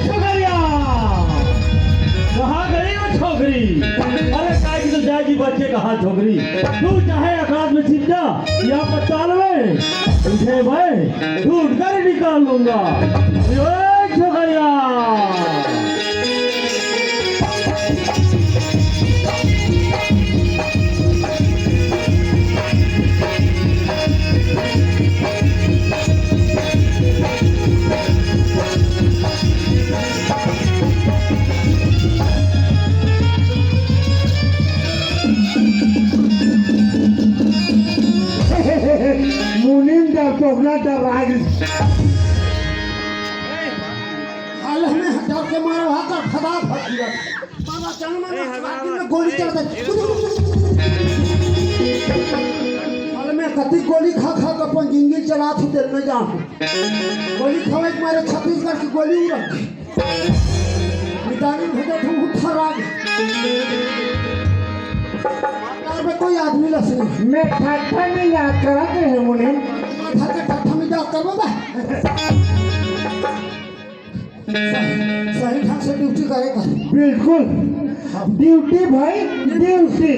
छोकरिया कहाँ गई वो छोकरी? अरे काय की तो जाएगी बच्चे कहाँ छोकरी? तू चाहे आकाश में छिप जा या पताल में, तुझे मैं ढूंढ कर निकाल लूंगा। ये छोकरिया मुनीम का टोकना डर राग हाल हमें डर के मारे वहां का खदा फट गया बाबा चल में गोली चल गई हाल में कति गोली खा खा के अपन जिंदगी चला थी दिल में जा गोली खावे के मारे छत्तीसगढ़ की गोली उड़ा मिटाने भेजा तुम उठा राग में कोई आदमी लसे मैं ठाठा में याद कराते हैं मुनीम। माथा के ठाठा में याद करवा बा सही ढंग से ड्यूटी करेगा। बिल्कुल ड्यूटी भाई ड्यूटी।